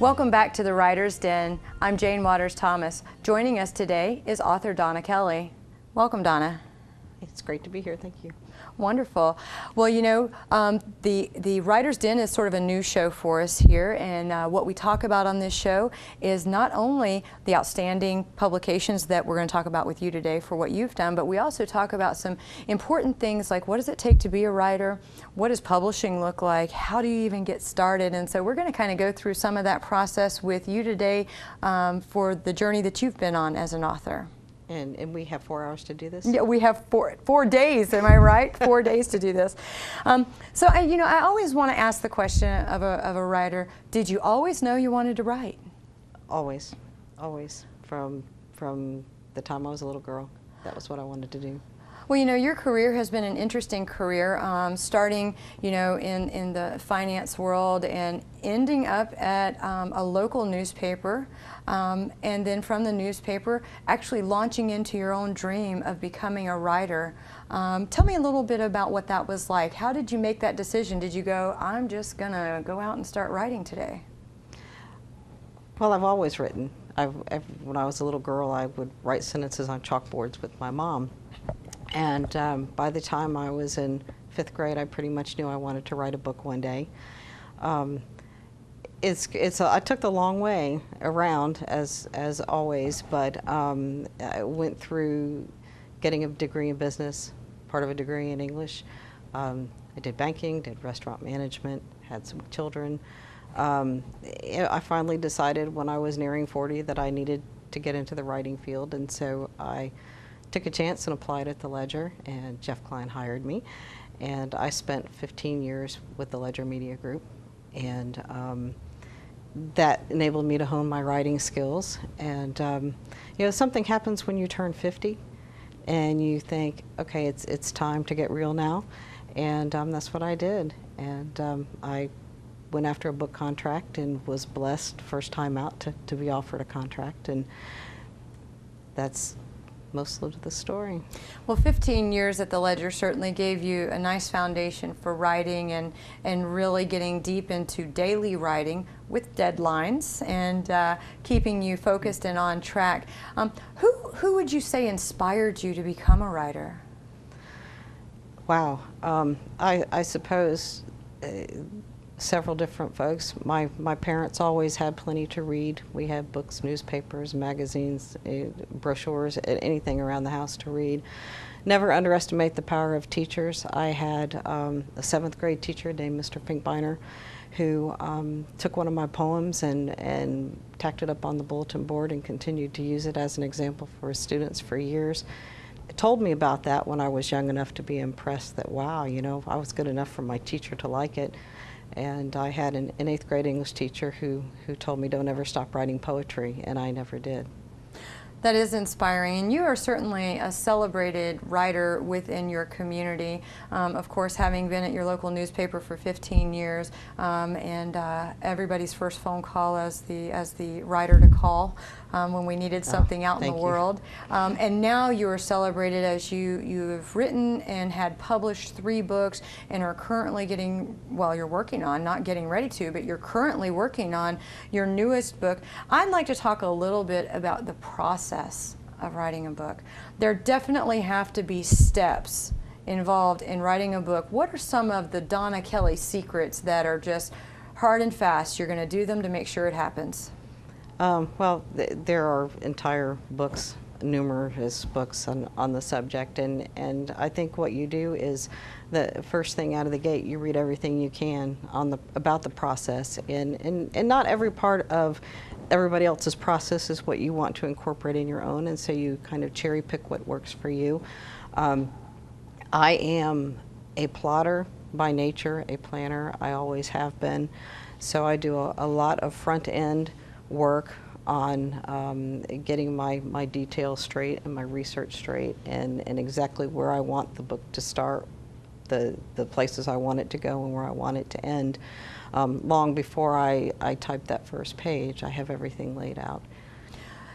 Welcome back to the Writer's Den. I'm Jane Waters Thomas. Joining us today is author Donna Kelly. Welcome, Donna. It's great to be here. Thank you. Wonderful. Well, you know, the Writer's Den is sort of a new show for us here, and what we talk about on this show is not only the outstanding publications that we're going to talk about with you today for what you've done, but we also talk about some important things like what does it take to be a writer, what does publishing look like, how do you even get started, and so we're going to kind of go through some of that process with you today for the journey that you've been on as an author. And we have 4 hours to do this? Yeah, we have four days, am I right? 4 days to do this. So, I always want to ask the question of a writer, did you always know you wanted to write? Always, always. From the time I was a little girl, that was what I wanted to do. Well, you know, your career has been an interesting career, starting, you know, in the finance world and ending up at a local newspaper, and then from the newspaper actually launching into your own dream of becoming a writer. Tell me a little bit about what that was like. How did you make that decision? Did you go, I'm just going to go out and start writing today? Well, I've always written. When I was a little girl, I would write sentences on chalkboards with my mom. And by the time I was in 5th grade, I pretty much knew I wanted to write a book one day. I took the long way around, as always, but I went through getting a degree in business, part of a degree in English. I did banking, did restaurant management, had some children. I finally decided when I was nearing 40 that I needed to get into the writing field, and so I took a chance and applied at the Ledger, and Jeff Klein hired me, and I spent 15 years with the Ledger Media Group, and that enabled me to hone my writing skills. And you know, something happens when you turn 50 and you think, okay, it's time to get real now, and that's what I did. And I went after a book contract and was blessed first time out to be offered a contract, and that's most of the story. Well, 15 years at the Ledger certainly gave you a nice foundation for writing and really getting deep into daily writing with deadlines and keeping you focused and on track. Who would you say inspired you to become a writer? Wow. I suppose several different folks. My parents always had plenty to read. We had books, newspapers, magazines, brochures, anything around the house to read. Never underestimate the power of teachers. I had a 7th grade teacher named Mr. Finkbeiner who took one of my poems and tacked it up on the bulletin board and continued to use it as an example for his students for years. It told me about that when I was young enough to be impressed that, wow, you know, I was good enough for my teacher to like it. And I had an 8th grade English teacher who told me don't ever stop writing poetry, and I never did. That is inspiring, and you are certainly a celebrated writer within your community. Of course, having been at your local newspaper for 15 years, and everybody's first phone call as the writer to call when we needed something out in the world. And now you are celebrated as you have written and had published 3 books and are currently you're working on, not getting ready to, but you're currently working on your newest book. I'd like to talk a little bit about the process of writing a book. There definitely have to be steps involved in writing a book. What are some of the Donna Kelly secrets that are just hard and fast? You're going to do them to make sure it happens. Well, there are entire books, numerous books on the subject, and I think what you do is the first thing out of the gate, you read everything you can about the process, and not every part of everybody else's process is what you want to incorporate in your own, and so you kind of cherry pick what works for you. I am a plotter by nature, a planner. I always have been, so I do a lot of front-end work on getting my details straight and my research straight, and exactly where I want the book to start, the places I want it to go and where I want it to end. Long before I type that first page, I have everything laid out.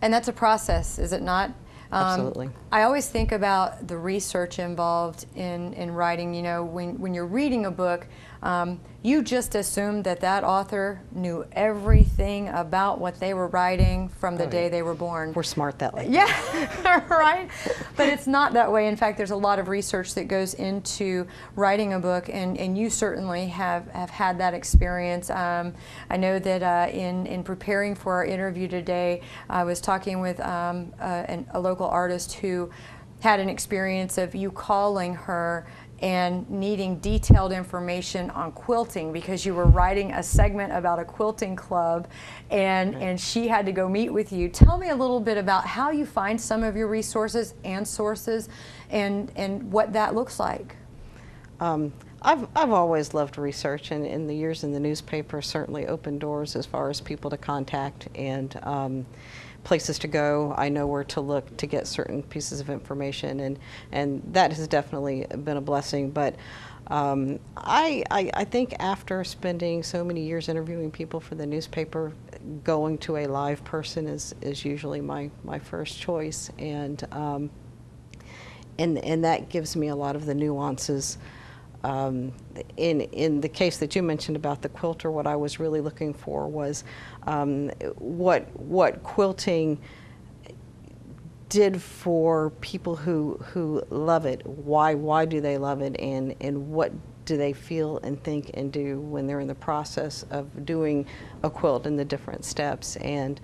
And that's a process, is it not? Absolutely. I always think about the research involved in writing. You know, when you're reading a book, You just assumed that that author knew everything about what they were writing from the day they were born. We're smart that way. Yeah, right? But it's not that way. In fact, there's a lot of research that goes into writing a book, and you certainly have had that experience. I know that in preparing for our interview today, I was talking with a local artist who had an experience of you calling her and needing detailed information on quilting because you were writing a segment about a quilting club, and she had to go meet with you. Tell me a little bit about how you find some of your resources and sources, and what that looks like. I've always loved research, and in the years in the newspaper certainly opened doors as far as people to contact and places to go. I know where to look to get certain pieces of information, and that has definitely been a blessing. But I think after spending so many years interviewing people for the newspaper, going to a live person is usually my first choice, and that gives me a lot of the nuances. In the case that you mentioned about the quilter, what I was really looking for was what quilting did for people who love it. Why do they love it, and what do they feel and think and do when they're in the process of doing a quilt and the different steps. And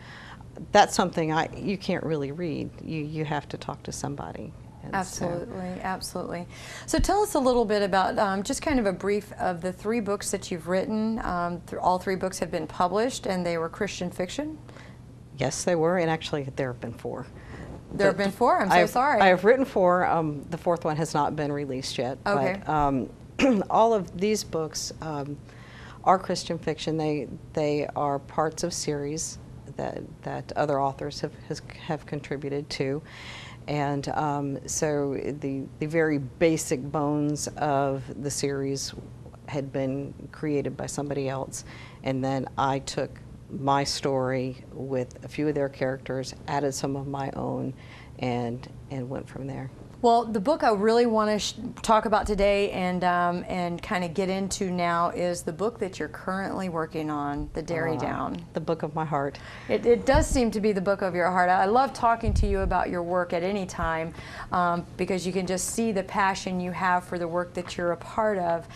that's something you can't really read. You have to talk to somebody. Absolutely, absolutely. So tell us a little bit about just kind of a brief of the 3 books that you've written. All 3 books have been published, and they were Christian fiction? Yes, they were, and actually there have been 4. There have been 4? I'm so sorry. I have written 4. The 4th one has not been released yet. Okay. But all of these books are Christian fiction. They are parts of series that other authors have contributed to. And so the very basic bones of the series had been created by somebody else, and then I took my story with a few of their characters, added some of my own, and went from there. Well, the book I really want to talk about today and kind of get into now is the book that you're currently working on, The Dairy Down. The book of my heart. It does seem to be the book of your heart. I love talking to you about your work at any time because you can just see the passion you have for the work that you're a part of.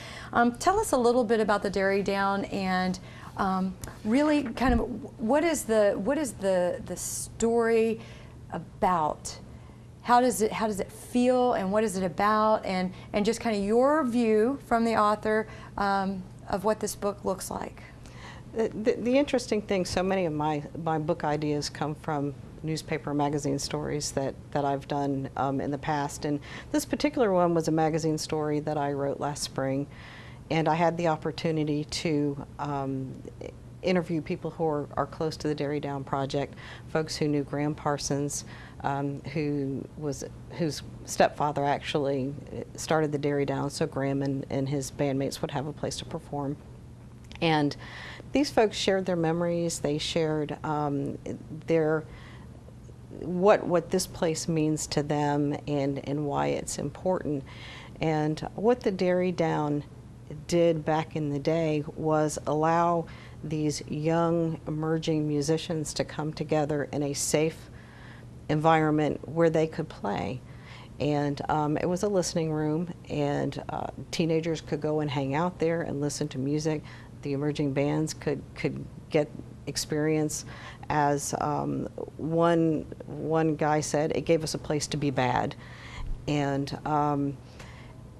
Tell us a little bit about The Dairy Down, and really kind of what is the story about? How does it feel, and what is it about, and just kind of your view from the author of what this book looks like? The interesting thing, so many of my book ideas come from newspaper and magazine stories that I've done in the past, and this particular one was a magazine story that I wrote last spring, and I had the opportunity to interview people who are close to the Dairy Down project, folks who knew Graham Parsons, whose stepfather actually started the Dairy Down, so Graham and his bandmates would have a place to perform. And these folks shared their memories. They shared what this place means to them and why it's important. And what the Dairy Down did back in the day was allow these young emerging musicians to come together in a safe environment where they could play. And it was a listening room, and teenagers could go and hang out there and listen to music. The emerging bands could get experience. As one guy said, it gave us a place to be bad.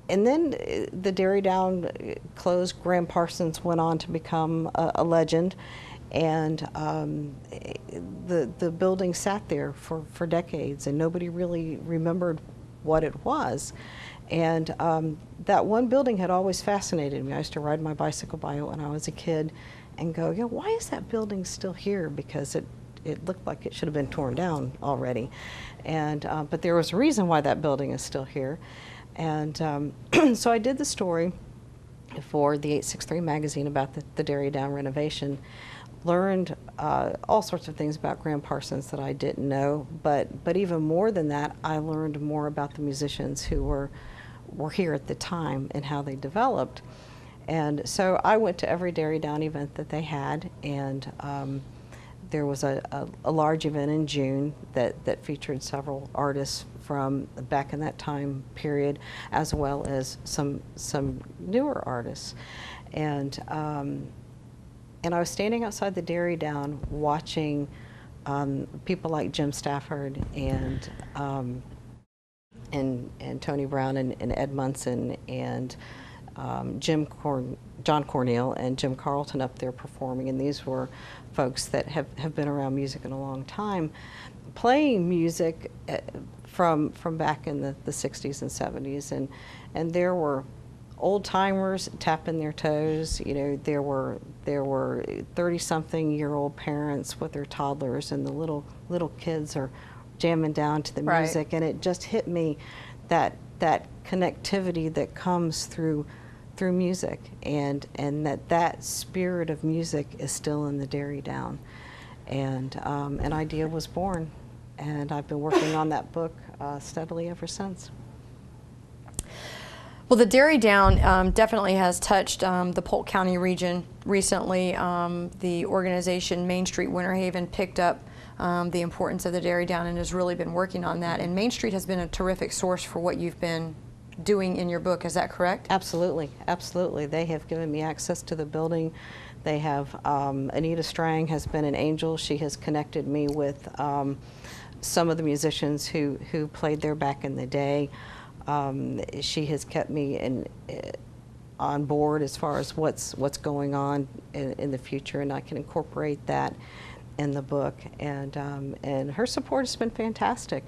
And then the Dairy Down closed. Graham Parsons went on to become a legend, and the building sat there for decades, and nobody really remembered what it was. And that one building had always fascinated me. I used to ride my bicycle by it when I was a kid and go, why is that building still here? Because it looked like it should have been torn down already. And but there was a reason why that building is still here. And so I did the story for the 863 magazine about the Dairy Down renovation. Learned all sorts of things about Graham Parsons that I didn't know, but even more than that, I learned more about the musicians who were here at the time and how they developed. And so I went to every Dairy Down event that they had, and there was a large event in June that featured several artists from back in that time period, as well as some newer artists. And I was standing outside the Dairy Down watching people like Jim Stafford and Tony Brown and Ed Munson and John Cornell and Jim Carlton up there performing, and these were folks that have been around music in a long time, playing music from back in the 60s and 70s, and there were old timers tapping their toes. You know, there were 30-something-year-old parents with their toddlers, and the little kids are jamming down to the music, right. And it just hit me that connectivity that comes through music, and that spirit of music is still in the Dairy Down. And an idea was born, and I've been working on that book steadily ever since. Well, the Dairy Down definitely has touched the Polk County region recently. The organization Main Street Winterhaven picked up the importance of the Dairy Down and has really been working on that. And Main Street has been a terrific source for what you've been doing in your book. Is that correct? Absolutely, absolutely. They have given me access to the building. They have, Anita Strang has been an angel. She has connected me with some of the musicians who played there back in the day. She has kept me on board as far as what's going on in the future, and I can incorporate that in the book. And her support has been fantastic.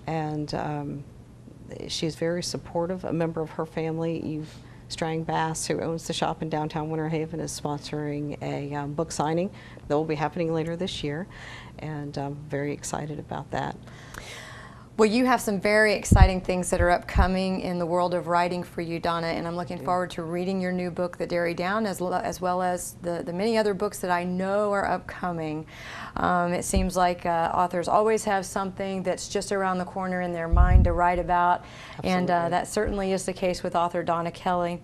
And she's very supportive. A member of her family, Eve Strang Bass, who owns the shop in downtown Winterhaven, is sponsoring a book signing that will be happening later this year, and I'm very excited about that. Well, you have some very exciting things that are upcoming in the world of writing for you, Donna, and I'm looking forward to reading your new book, The Dairy Down, as well as the many other books that I know are upcoming. It seems like authors always have something that's just around the corner in their mind to write about. Absolutely. And that certainly is the case with author Donna Kelly.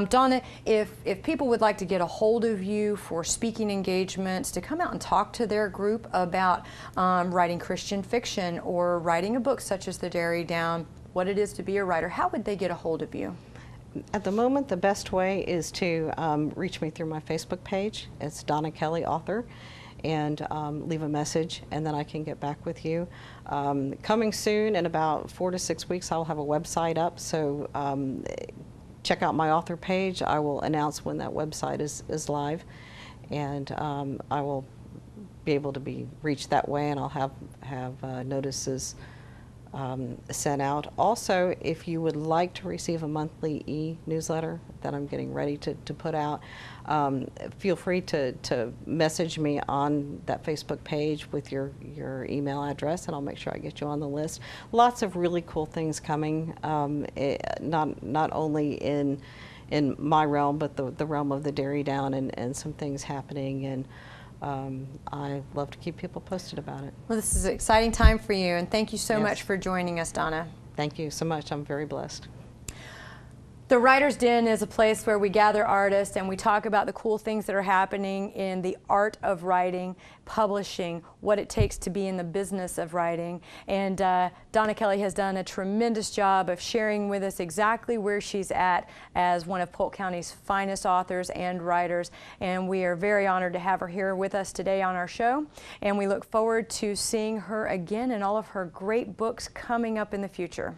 Donna, if people would like to get a hold of you for speaking engagements, to come out and talk to their group about writing Christian fiction or writing a book such as The Dairy Down, what it is to be a writer, how would they get a hold of you? At the moment, the best way is to reach me through my Facebook page. It's Donna Kelly Author, and leave a message, and then I can get back with you. Coming soon, in about 4 to 6 weeks, I'll have a website up, so check out my author page. I will announce when that website is live, and I will be able to be reached that way, and I'll have notices sent out. Also, if you would like to receive a monthly e-newsletter that I'm getting ready to put out, feel free to message me on that Facebook page with your email address, and I'll make sure I get you on the list. Lots of really cool things coming, not only in my realm, but the realm of the Dairy Down, and some things happening, and I love to keep people posted about it. Well, this is an exciting time for you, and thank you so Yes. much for joining us, Donna. Thank you so much. I'm very blessed. The Writer's Den is a place where we gather artists and we talk about the cool things that are happening in the art of writing, publishing, what it takes to be in the business of writing. And Donna Kelly has done a tremendous job of sharing with us exactly where she's at as one of Polk County's finest authors and writers. And we are very honored to have her here with us today on our show. And we look forward to seeing her again and all of her great books coming up in the future.